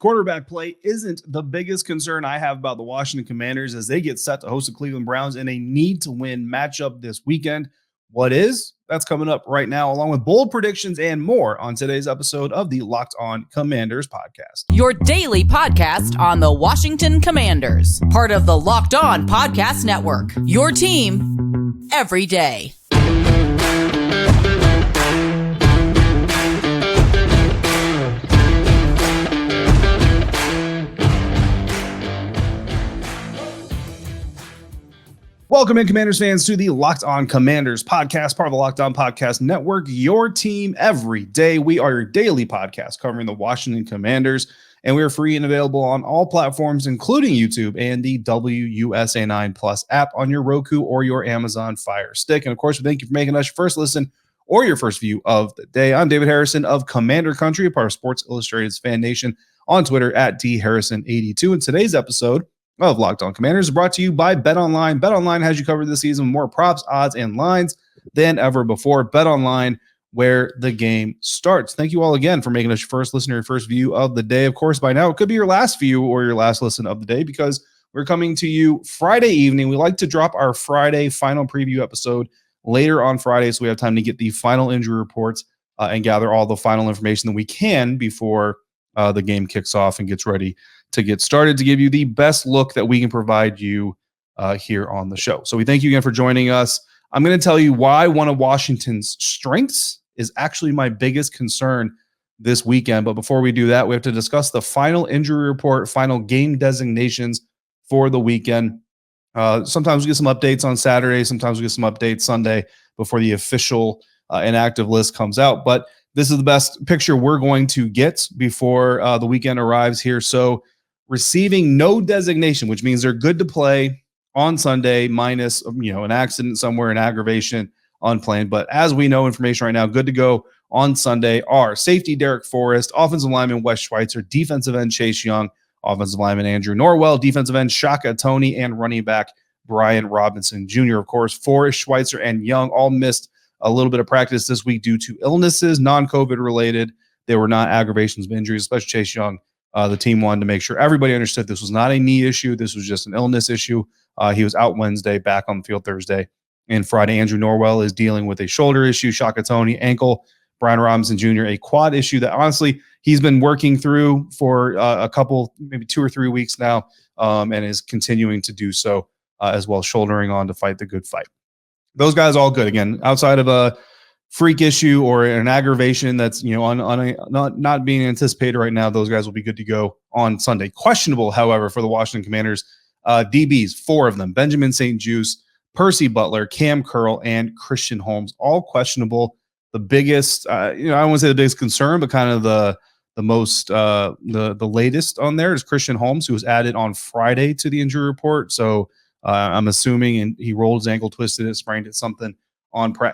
Quarterback play isn't the biggest concern I have about the Washington Commanders as they get set to host the Cleveland Browns in a need-to-win matchup this weekend. What is? That's coming up right now, along with bold predictions and more on today's episode of the Locked On Commanders podcast. Your daily podcast on the Washington Commanders, part of the Locked On Podcast Network, your team every day. Welcome in, Commanders fans, to the Locked On Commanders podcast, part of the Locked On Podcast Network, your team every day. We are your daily podcast covering the Washington Commanders, and we are free and available on all platforms, including YouTube and the WUSA9 Plus app on your Roku or your Amazon Fire Stick. And of course, we thank you for making us your first listen or your first view of the day. I'm David Harrison of Commander Country, a part of Sports Illustrated's FanNation, on Twitter at DHarrison82. And today's episode of Locked On Commanders is brought to you by BetOnline. BetOnline has you covered this season with more props, odds, and lines than ever before. BetOnline, where the game starts. Thank you all again for making us your first listener, your first view of the day. Of course, by now, it could be your last view or your last listen of the day because we're coming to you Friday evening. We like to drop our Friday final preview episode later on Friday, so we have time to get the final injury reports and gather all the final information that we can before the game kicks off and gets ready to get started, to give you the best look that we can provide you here on the show. So we thank you again for joining us. I'm going to tell you why one of Washington's strengths is actually my biggest concern this weekend. But before we do that, we have to discuss the final injury report, final game designations for the weekend. Sometimes we get some updates on Saturday. Sometimes we get some updates Sunday before the official inactive list comes out. But this is the best picture we're going to get before the weekend arrives here. So receiving no designation, which means they're good to play on Sunday, minus an accident somewhere, an aggravation unplanned. But as we know, information right now, good to go on Sunday are safety Derek Forrest, offensive lineman Wes Schweitzer, defensive end Chase Young, offensive lineman Andrew Norwell, defensive end Shaka Toney, and running back Brian Robinson Jr. Of course, Forrest, Schweitzer, and Young all missed a little bit of practice this week due to illnesses, non-COVID related. They were not aggravations of injuries, especially Chase Young. The team wanted to make sure everybody understood this was not a knee issue. This was just an illness issue. He was out Wednesday, back on the field Thursday and Friday. Andrew Norwell is dealing with a shoulder issue, Shaka Toney, ankle, Brian Robinson Jr., a quad issue that honestly he's been working through for a couple, maybe 2 or 3 weeks now, and is continuing to do so as well, shouldering on to fight the good fight. Those guys all good. Again, outside of a freak issue or an aggravation that's not being anticipated right now, those guys will be good to go on Sunday. Questionable, however, for the Washington Commanders, DBs, 4 of them: Benjamin St-Juste, Percy Butler, Kamren Curl, and Christian Holmes, all questionable. The biggest, I don't want to say the biggest concern, but kind of the most, the latest on there is Christian Holmes, who was added on Friday to the injury report. So I'm assuming, and he rolled his ankle, twisted it, sprained it, something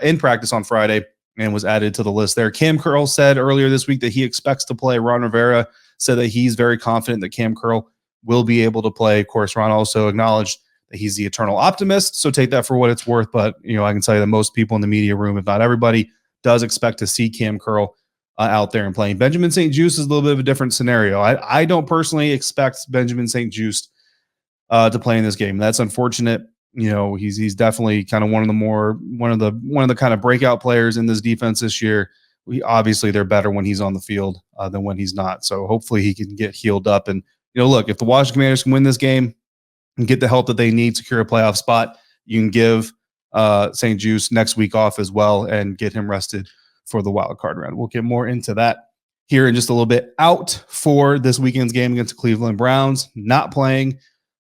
in practice on Friday, and was added to the list there. Kamren Curl said earlier this week that he expects to play. Ron Rivera said that he's very confident that Kamren Curl will be able to play. Of course, Ron also acknowledged that he's the eternal optimist, so take that for what it's worth. But I can tell you that most people in the media room, if not everybody, does expect to see Kamren Curl out there and playing. Benjamin St-Juste is a little bit of a different scenario. I don't personally expect Benjamin St-Juste to play in this game. That's unfortunate. He's definitely kind of one of the kind of breakout players in this defense this year. Obviously they're better when he's on the field than when he's not. So hopefully he can get healed up. And look, if the Washington Commanders can win this game and get the help that they need, secure a playoff spot, you can give St-Juste next week off as well and get him rested for the wild card round. We'll get more into that here in just a little bit. Out for this weekend's game against the Cleveland Browns, not playing,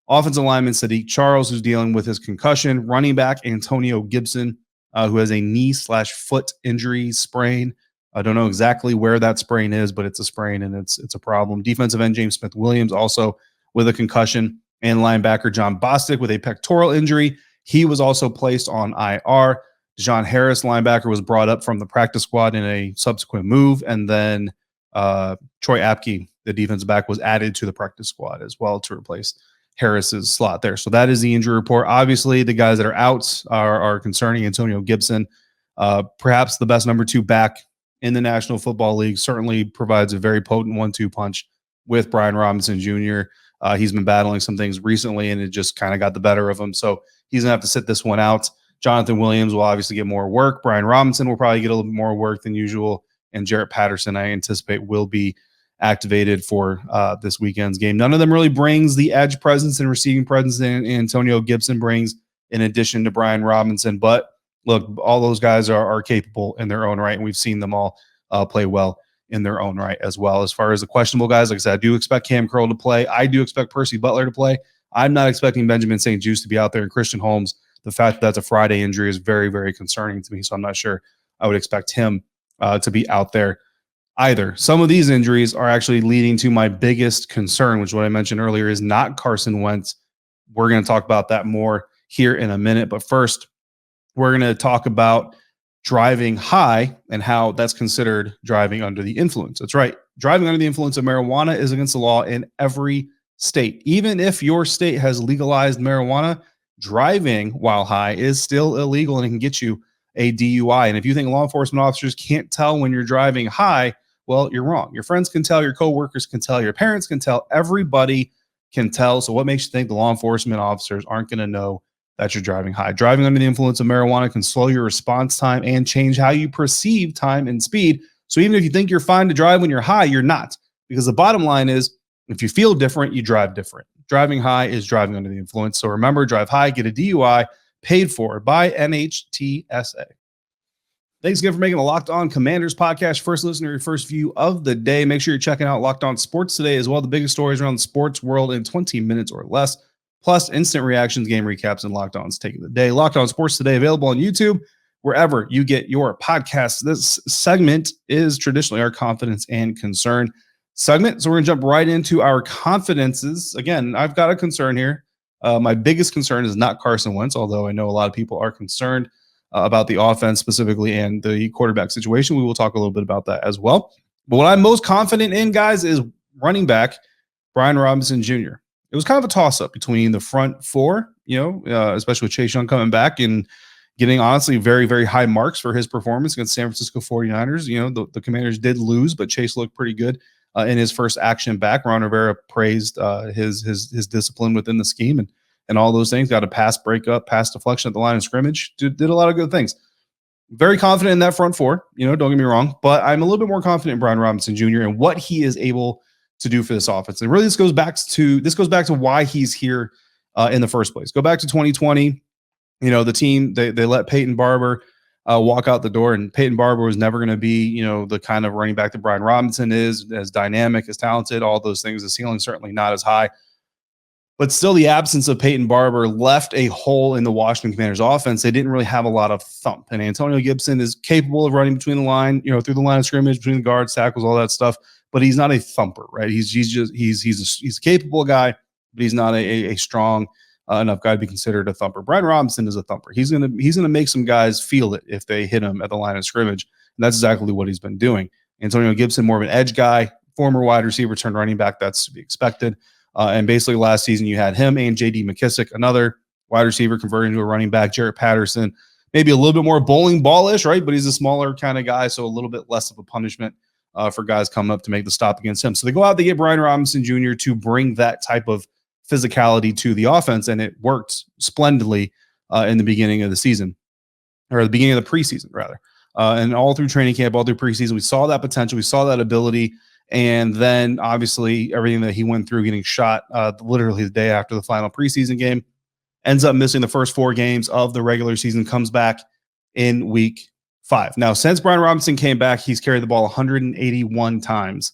offensive lineman Sadiq Charles, who's dealing with his concussion. Running back Antonio Gibson, who has a knee/foot injury sprain. I don't know exactly where that sprain is, but it's a sprain and it's a problem. Defensive end James Smith-Williams also with a concussion, and linebacker John Bostic with a pectoral injury. He was also placed on IR. Dejon Harris, linebacker, was brought up from the practice squad in a subsequent move, and then Troy Apke, the defensive back, was added to the practice squad as well to replace Harris's slot there. So that is the injury report. Obviously, the guys that are out are concerning. Antonio Gibson, perhaps the best number 2 back in the National Football League, certainly provides a very potent 1-2 punch with Brian Robinson Jr. He's been battling some things recently, and it just kind of got the better of him. So he's going to have to sit this one out. Jonathan Williams will obviously get more work. Brian Robinson will probably get a little bit more work than usual. And Jarrett Patterson, I anticipate, will be activated for this weekend's game. None of them really brings the edge presence and receiving presence that Antonio Gibson brings in addition to Brian Robinson. But look, all those guys are capable in their own right, and we've seen them all play well in their own right as well. As far as the questionable guys, like I said, I do expect Cam Curl to play. I do expect Percy Butler to play. I'm not expecting Benjamin St-Juste to be out there. And Christian Holmes, the fact that that's a Friday injury is very, very concerning to me. So I'm not sure I would expect him to be out there either. Some of these injuries are actually leading to my biggest concern, which what I mentioned earlier is not Carson Wentz. We're going to talk about that more here in a minute. But first, we're going to talk about driving high and how that's considered driving under the influence. That's right. Driving under the influence of marijuana is against the law in every state. Even if your state has legalized marijuana, driving while high is still illegal and it can get you a DUI. And if you think law enforcement officers can't tell when you're driving high, well, you're wrong. Your friends can tell, your coworkers can tell, your parents can tell, everybody can tell. So what makes you think the law enforcement officers aren't going to know that you're driving high? Driving under the influence of marijuana can slow your response time and change how you perceive time and speed. So even if you think you're fine to drive when you're high, you're not. Because the bottom line is, if you feel different, you drive different. Driving high is driving under the influence. So remember, drive high, get a DUI, paid for by NHTSA. Thanks again for making the Locked On Commanders podcast first listen or your first view of the day. Make sure you're checking out Locked On Sports Today as well. The biggest stories around the sports world in 20 minutes or less, plus instant reactions, game recaps, and Locked On's Take of the Day. Locked On Sports Today available on YouTube, wherever you get your podcasts. This segment is traditionally our confidence and concern segment. So we're going to jump right into our confidences. Again, I've got a concern here. My biggest concern is not Carson Wentz, although I know a lot of people are concerned about the offense specifically and the quarterback situation. We will talk a little bit about that as well. But what I'm most confident in, guys, is running back Brian Robinson Jr. It was kind of a toss-up between the front four, especially with Chase Young coming back and getting, honestly, very, very high marks for his performance against San Francisco 49ers. The Commanders did lose, but Chase looked pretty good in his first action back. Ron Rivera praised his discipline within the scheme and all those things. Got a pass breakup, pass deflection at the line of scrimmage. Did a lot of good things. Very confident in that front four, don't get me wrong, but I'm a little bit more confident in Brian Robinson Jr. and what he is able to do for this offense. And really this goes back to why he's here in the first place. Go back to 2020. The team, they let Peyton Barber walk out the door, and Peyton Barber was never going to be, the kind of running back that Brian Robinson is, as dynamic, as talented, all those things. The ceiling certainly not as high. But still, the absence of Peyton Barber left a hole in the Washington Commanders offense. They didn't really have a lot of thump. And Antonio Gibson is capable of running between the line, through the line of scrimmage, between the guards, tackles, all that stuff. But he's not a thumper, right? He's a capable guy, but he's not a strong enough guy to be considered a thumper. Brian Robinson is a thumper. He's gonna make some guys feel it if they hit him at the line of scrimmage. And that's exactly what he's been doing. Antonio Gibson, more of an edge guy, former wide receiver turned running back. That's to be expected. And basically last season you had him and J.D. McKissick, another wide receiver converted into a running back. Jarrett Patterson, maybe a little bit more bowling ballish, right? But he's a smaller kind of guy, so a little bit less of a punishment for guys coming up to make the stop against him. So they go out, they get Brian Robinson Jr. to bring that type of physicality to the offense, and it worked splendidly in the beginning of the season, or the beginning of the preseason, rather. And all through training camp, all through preseason, we saw that potential, we saw that ability. And then obviously everything that he went through, getting shot literally the day after the final preseason game, ends up missing the first 4 games of the regular season, comes back in week 5. Now, since Brian Robinson came back, he's carried the ball 181 times.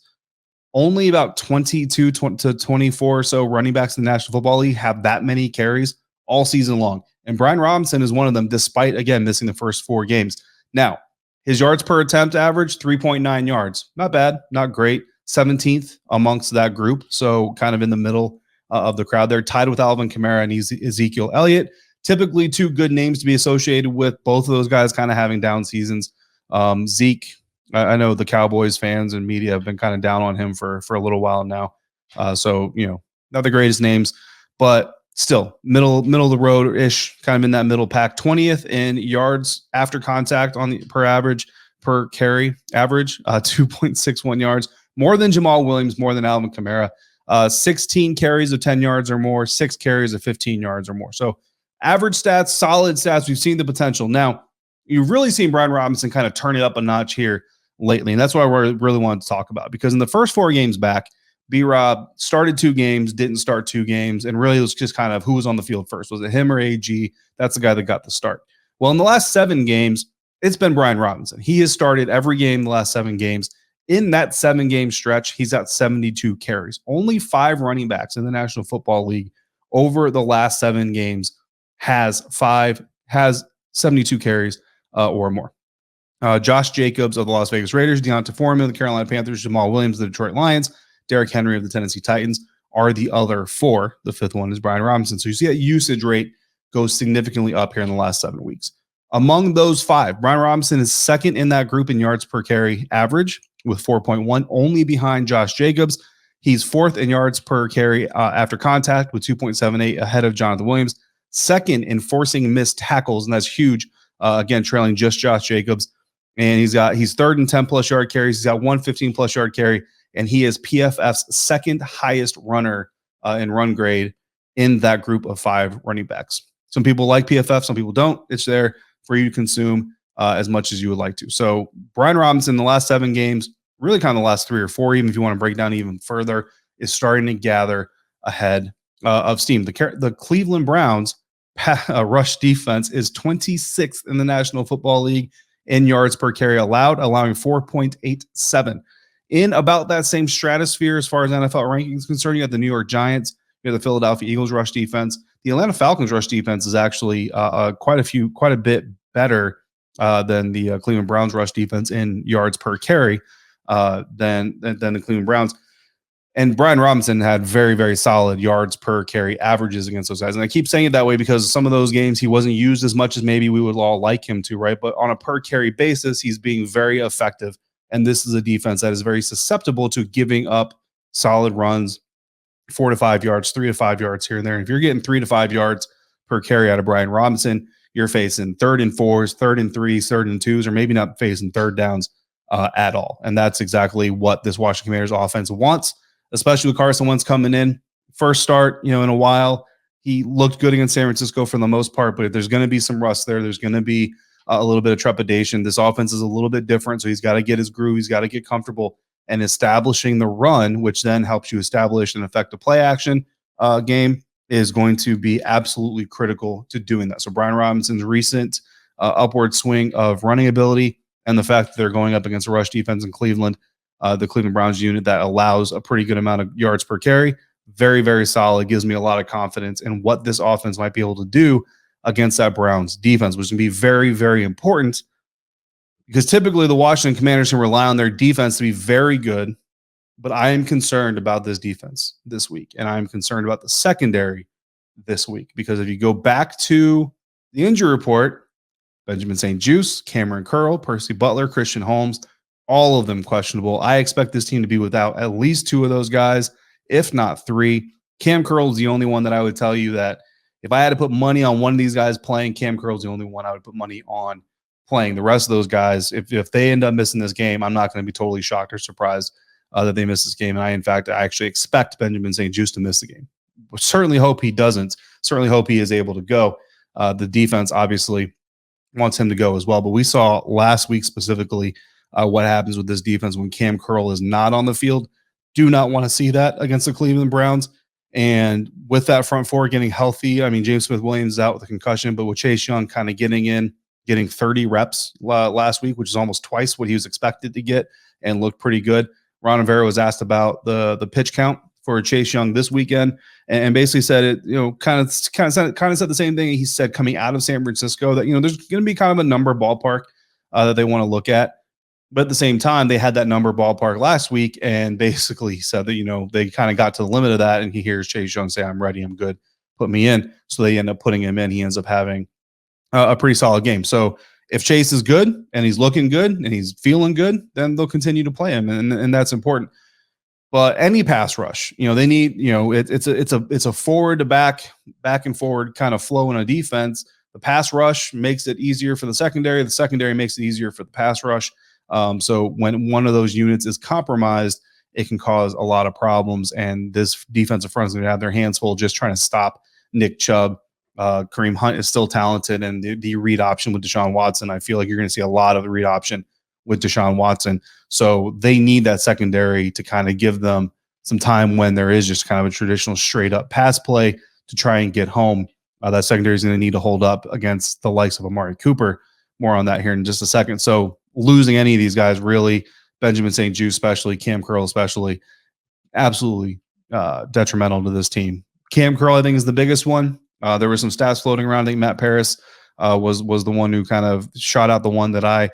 Only about 22 to 24 or so running backs in the National Football League have that many carries all season long. And Brian Robinson is one of them, despite, again, missing the first 4 games. Now, his yards per attempt average, 3.9 yards. Not bad, not great. 17th amongst that group, so kind of in the middle of the crowd. They're tied with Alvin Kamara and Ezekiel Elliott. Typically 2 good names to be associated with, both of those guys kind of having down seasons. Zeke, I know the Cowboys fans and media have been kind of down on him for a little while now. So, not the greatest names, but still middle of the road-ish, kind of in that middle pack. 20th in yards after contact on the per carry average, 2.61 yards. more than Jamal Williams, more than Alvin Kamara. 16 carries of 10 yards or more, 6 carries of 15 yards or more. So average stats, solid stats. We've seen the potential. Now, you've really seen Brian Robinson kind of turn it up a notch here lately, and that's what I really wanted to talk about, because in the first 4 games back, B-Rob started 2 games, didn't start 2 games, and really it was just kind of who was on the field first. Was it him or AG? That's the guy that got the start. Well, in the last 7 games, it's been Brian Robinson. He has started every game in the last 7 games. In that 7-game stretch, he's got 72 carries. Only 5 running backs in the National Football League over the last 7 games has 72 carries or more. Josh Jacobs of the Las Vegas Raiders, Deonta Foreman of the Carolina Panthers, Jamal Williams of the Detroit Lions, Derrick Henry of the Tennessee Titans are the other 4. The 5th one is Brian Robinson. So you see that usage rate goes significantly up here in the last 7 weeks. Among those 5, Brian Robinson is second in that group in yards per carry average with 4.1, only behind Josh Jacobs. He's 4th in yards per carry after contact with 2.78, ahead of Jonathan Williams. Second in forcing missed tackles, and that's huge. Again, trailing just Josh Jacobs. And he's 3rd in 10-plus yard carries. He's got 1 15-plus yard carry. And he is PFF's 2nd highest runner in run grade in that group of 5 running backs. Some people like PFF, some people don't. It's there for you to consume as much as you would like to. So Brian Robinson in the last 7 games, really kind of the last 3 or 4, even if you want to break down even further, is starting to gather ahead of steam. The Cleveland Browns rush defense is 26th in the National Football League in yards per carry allowed, allowing 4.87. In about that same stratosphere as far as NFL rankings concerned, you got the New York Giants, you got the Philadelphia Eagles rush defense. The Atlanta Falcons rush defense is actually quite a bit better than the Cleveland Browns rush defense in yards per carry than the Cleveland Browns. And Brian Robinson had very, very solid yards per carry averages against those guys. And I keep saying it that way because some of those games he wasn't used as much as maybe we would all like him to, right? But on a per carry basis, he's being very effective. And this is a defense that is very susceptible to giving up solid runs, 4 to 5 yards, 3 to 5 yards here and there. And if you're getting 3 to 5 yards per carry out of Brian Robinson, you're facing 3rd and 4s, 3rd and 3s, 3rd and 2s, or maybe not facing 3rd downs at all. And that's exactly what this Washington Commanders offense wants, especially with Carson Wentz coming in. First start, in a while. He looked good against San Francisco for the most part, but there's going to be some rust there. There's going to be a little bit of trepidation. This offense is a little bit different, so he's got to get his groove. He's got to get comfortable and establishing the run, which then helps you establish an effective play action game, is going to be absolutely critical to doing that. So Brian Robinson's recent upward swing of running ability and the fact that they're going up against a rush defense in Cleveland, the Cleveland Browns unit that allows a pretty good amount of yards per carry, very, very solid. Gives me a lot of confidence in what this offense might be able to do against that Browns defense, which can be very, very important because typically the Washington Commanders can rely on their defense to be very good, but I am concerned about this defense this week, and I am concerned about the secondary this week because if you go back to the injury report, Benjamin St-Juste, Kamren Curl, Percy Butler, Christian Holmes, all of them questionable. I expect this team to be without at least 2 of those guys, if not 3. Cam Curl is the only one that I would tell you that if I had to put money on one of these guys playing, Cam Curl is the only one I would put money on playing. The rest of those guys, if they end up missing this game, I'm not going to be totally shocked or surprised that they miss this game. And I actually expect Benjamin St-Juste to miss the game. Certainly hope he doesn't. Certainly hope he is able to go. The defense obviously wants him to go as well. But we saw last week specifically what happens with this defense when Cam Curl is not on the field. Do not want to see that against the Cleveland Browns. And with that front four getting healthy, I mean, James Smith-Williams is out with a concussion, but with Chase Young kind of getting 30 reps last week, which is almost twice what he was expected to get and looked pretty good. Ron Rivera was asked about the pitch count for Chase Young this weekend and basically said it, kind of said the same thing he said coming out of San Francisco, that, there's going to be kind of a number ballpark that they want to look at. But at the same time, they had that number ballpark last week and basically said that, they kind of got to the limit of that. And he hears Chase Young say, "I'm ready, I'm good, put me in." So they end up putting him in. He ends up having a pretty solid game. So if Chase is good and he's looking good and he's feeling good, then they'll continue to play him. And that's important. But any pass rush, they need, it's a forward to back and forward kind of flow in a defense. The pass rush makes it easier for the secondary. The secondary makes it easier for the pass rush. So when one of those units is compromised, it can cause a lot of problems. And this defensive front is going to have their hands full just trying to stop Nick Chubb. Kareem Hunt is still talented, and the read option with Deshaun Watson, I feel like you're going to see a lot of the read option with Deshaun Watson. So they need that secondary to kind of give them some time when there is just kind of a traditional straight up pass play to try and get home. That secondary is going to need to hold up against the likes of Amari Cooper. More on that here in just a second. So losing any of these guys, really, Benjamin St-Juste especially, Cam Curl especially, absolutely detrimental to this team. Cam Curl, I think, is the biggest one. There were some stats floating around. I think Matt Paris was the one who kind of shot out the one that I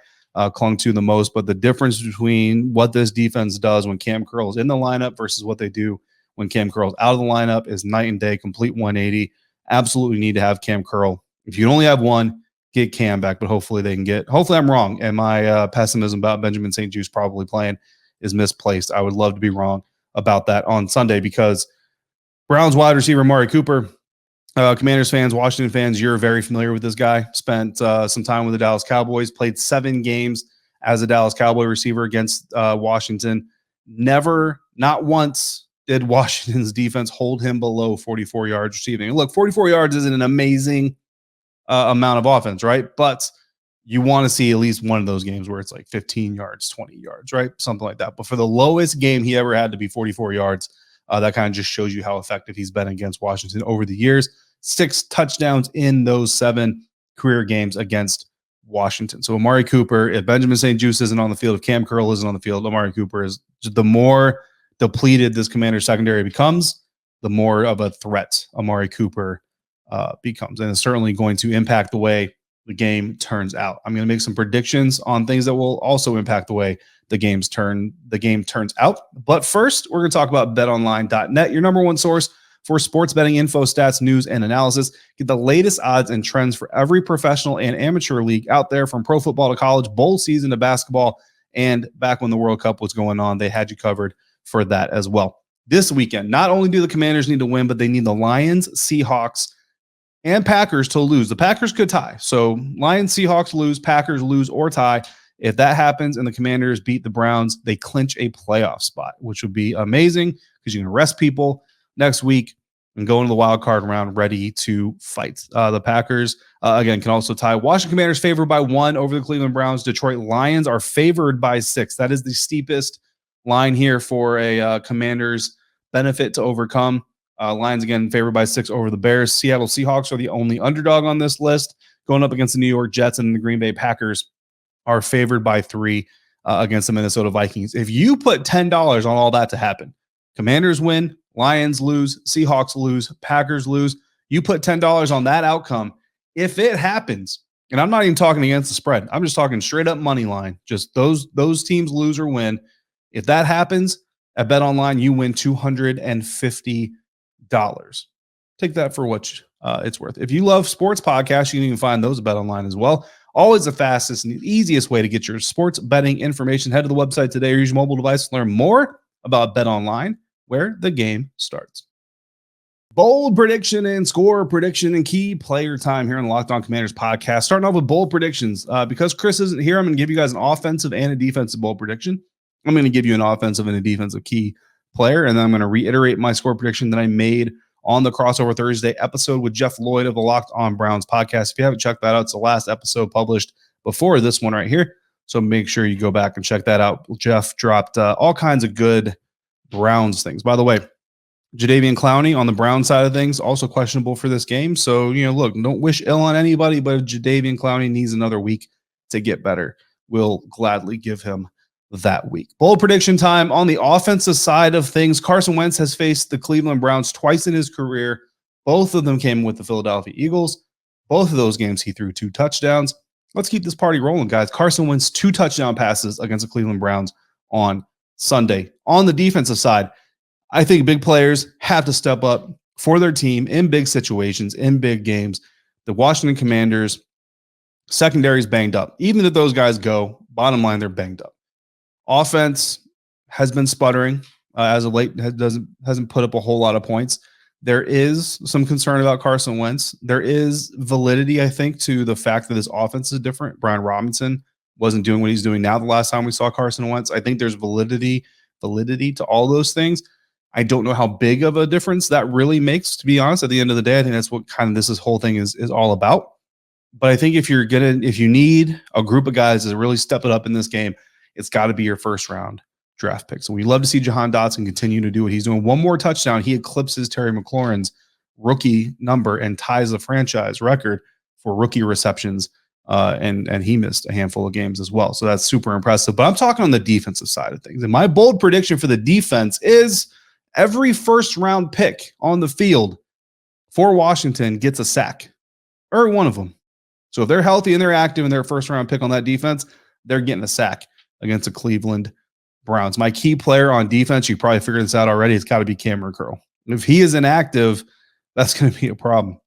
clung to the most. But the difference between what this defense does when Cam Curl is in the lineup versus what they do when Cam Curl is out of the lineup is night and day, complete 180. Absolutely need to have Cam Curl. If you only have one, get Cam back, but hopefully they can get – hopefully I'm wrong, and my pessimism about Benjamin St-Juste probably playing is misplaced. I would love to be wrong about that on Sunday because Browns wide receiver Amari Cooper, Commanders fans, Washington fans, you're very familiar with this guy. Spent some time with the Dallas Cowboys, played 7 games as a Dallas Cowboy receiver against Washington. Never, not once, did Washington's defense hold him below 44 yards receiving. Look, 44 yards isn't an amazing amount of offense, right? But you want to see at least one of those games where it's like 15 yards, 20 yards, right? Something like that. But for the lowest game he ever had to be 44 yards, that kind of just shows you how effective he's been against Washington over the years. 6 touchdowns in those 7 career games against Washington. So Amari Cooper, if Benjamin St-Juste isn't on the field, if Cam Curl isn't on the field, Amari Cooper is the more depleted this Commander secondary becomes, the more of a threat Amari Cooper becomes. And it's certainly going to impact the way the game turns out. I'm going to make some predictions on things that will also impact the way the game turns out. But first, we're going to talk about betonline.net, your number one source for sports betting info, stats, news, and analysis. Get the latest odds and trends for every professional and amateur league out there, from pro football to college, bowl season to basketball. And back when the World Cup was going on, they had you covered for that as well. This weekend, not only do the Commanders need to win, but they need the Lions, Seahawks, and Packers to lose. The Packers could tie. So Lions, Seahawks lose, Packers lose or tie. If that happens and the Commanders beat the Browns, they clinch a playoff spot, which would be amazing because you can rest people next week and go into the wild card round ready to fight. The Packers, again, can also tie. Washington Commanders favored by 1 over the Cleveland Browns. Detroit Lions are favored by 6. That is the steepest line here for a Commanders benefit to overcome. Lions, again, favored by 6 over the Bears. Seattle Seahawks are the only underdog on this list, going up against the New York Jets, and the Green Bay Packers are favored by 3 against the Minnesota Vikings. If you put $10 on all that to happen, Commanders win, Lions lose, Seahawks lose, Packers lose, you put $10 on that outcome. If it happens, and I'm not even talking against the spread, I'm just talking straight up money line, just those teams lose or win. If that happens at BetOnline, you win $250. Take that for what it's worth. If you love sports podcasts, you can even find those at BetOnline as well. Always the fastest and the easiest way to get your sports betting information. Head to the website today or use your mobile device to learn more about BetOnline, where the game starts. Bold prediction and score prediction and key player time here on the Locked On Commanders podcast. Starting off with bold predictions. Because Chris isn't here, I'm going to give you guys an offensive and a defensive bold prediction. I'm going to give you an offensive and a defensive key player, and then I'm going to reiterate my score prediction that I made on the Crossover Thursday episode with Jeff Lloyd of the Locked On Browns podcast. If you haven't checked that out, it's the last episode published before this one right here, so make sure you go back and check that out. Jeff dropped all kinds of good Browns things. By the way, Jadeveon Clowney on the Brown side of things, also questionable for this game. So, look, don't wish ill on anybody, but if Jadeveon Clowney needs another week to get better, we'll gladly give him that week. Bold prediction time on the offensive side of things. Carson Wentz has faced the Cleveland Browns twice in his career. Both of them came with the Philadelphia Eagles. Both of those games, he threw 2 touchdowns. Let's keep this party rolling, guys. Carson Wentz 2 touchdown passes against the Cleveland Browns on Sunday. On the defensive side, I think big players have to step up for their team in big situations, in big games. The Washington Commanders secondary is banged up. Even if those guys go, bottom line, they're banged up. Offense has been sputtering as of late, hasn't put up a whole lot of points. There is some concern about Carson Wentz. There is validity, I think, to the fact that this offense is different. Brian Robinson wasn't doing what he's doing now the last time we saw Carson Wentz. I think there's validity validity to all those things. I don't know how big of a difference that really makes, to be honest. At the end of the day, I think that's what kind of this whole thing is all about. But I think if you need a group of guys to really step it up in this game, it's got to be your first round draft picks. And we love to see Jahan Dotson continue to do what he's doing. One more touchdown, he eclipses Terry McLaurin's rookie number and ties the franchise record for rookie receptions. And he missed a handful of games as well. So that's super impressive. But I'm talking on the defensive side of things. And my bold prediction for the defense is every first round pick on the field for Washington gets a sack, or one of them. So if they're healthy and they're active and they're a first round pick on that defense, they're getting a sack against the Cleveland Browns. My key player on defense, you probably figured this out already, it's got to be Kamren Curl. If he is inactive, that's going to be a problem.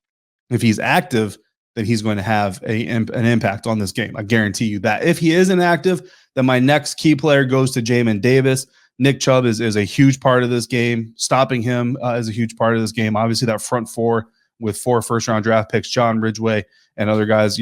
If he's active, then he's going to have an impact on this game. I guarantee you that. If he is inactive, then my next key player goes to Jamin Davis. Nick Chubb is a huge part of this game. Stopping him is a huge part of this game. Obviously, that front four with 4 first-round draft picks, John Ridgeway and other guys,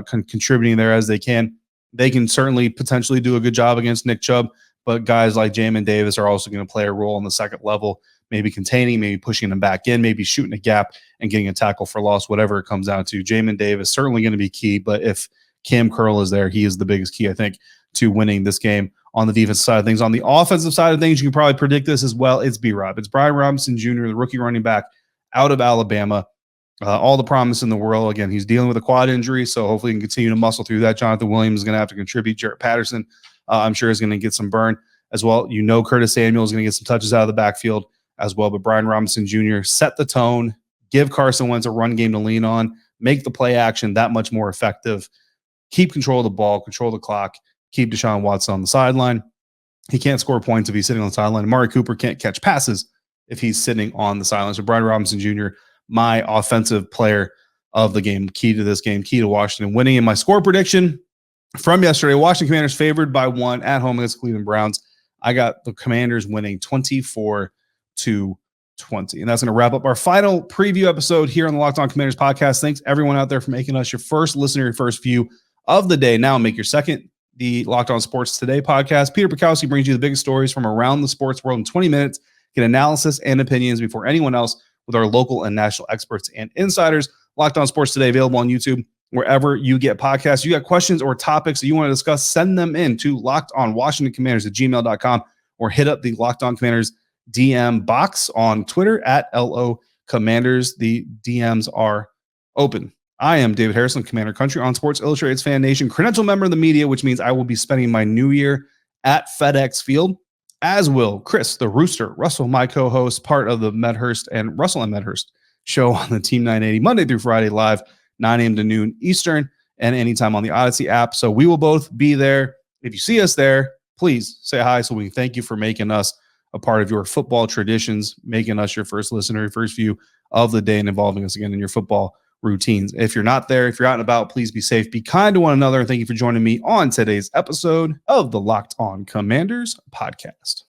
contributing there as they can. They can certainly potentially do a good job against Nick Chubb, but guys like Jamin Davis are also going to play a role on the second level, maybe containing, maybe pushing them back in, maybe shooting a gap and getting a tackle for loss, whatever it comes down to. Jamin Davis certainly going to be key, but if Cam Curl is there, he is the biggest key, I think, to winning this game on the defensive side of things. On the offensive side of things, you can probably predict this as well. It's B-Rob. It's Brian Robinson Jr., the rookie running back out of Alabama. All the promise in the world. Again, he's dealing with a quad injury, so hopefully he can continue to muscle through that. Jonathan Williams is going to have to contribute. Jarrett Patterson, I'm sure, is going to get some burn as well. Curtis Samuel is going to get some touches out of the backfield as well. But Brian Robinson Jr. set the tone, give Carson Wentz a run game to lean on, make the play action that much more effective, keep control of the ball, control the clock, keep Deshaun Watson on the sideline. He can't score points if he's sitting on the sideline. Amari Cooper can't catch passes if he's sitting on the sideline. So Brian Robinson Jr., my offensive player of the game, key to this game, key to Washington winning. In my score prediction from yesterday, Washington Commanders favored by 1 at home against Cleveland Browns. I got the Commanders winning 24-20. And that's going to wrap up our final preview episode here on the Locked On Commanders podcast. Thanks everyone out there for making us your first listener, your first view of the day. Now make your second, the Locked On Sports Today podcast. Peter Bukowski brings you the biggest stories from around the sports world in 20 minutes. Get analysis and opinions before anyone else with our local and national experts and insiders. Locked On Sports Today, available on YouTube, wherever you get podcasts. You got questions or topics that you want to discuss, send them in to lockedonwashingtoncommanders@gmail.com or hit up the Locked On Commanders DM box on Twitter at LO Commanders. The DMs are open. I am David Harrison, Commander Country on Sports Illustrated's FanNation, credential member of the media, which means I will be spending my new year at FedEx Field, as will Chris, the Rooster, Russell, my co-host, part of the Medhurst and Russell and Medhurst show on the Team 980, Monday through Friday, live, 9 a.m. to noon Eastern, and anytime on the Odyssey app. So we will both be there. If you see us there, please say hi so we can thank you for making us a part of your football traditions, making us your first listener, your first view of the day, and involving us again in your football routines. If you're not there, if you're out and about, please be safe, be kind to one another, and thank you for joining me on today's episode of the Locked On Commanders podcast.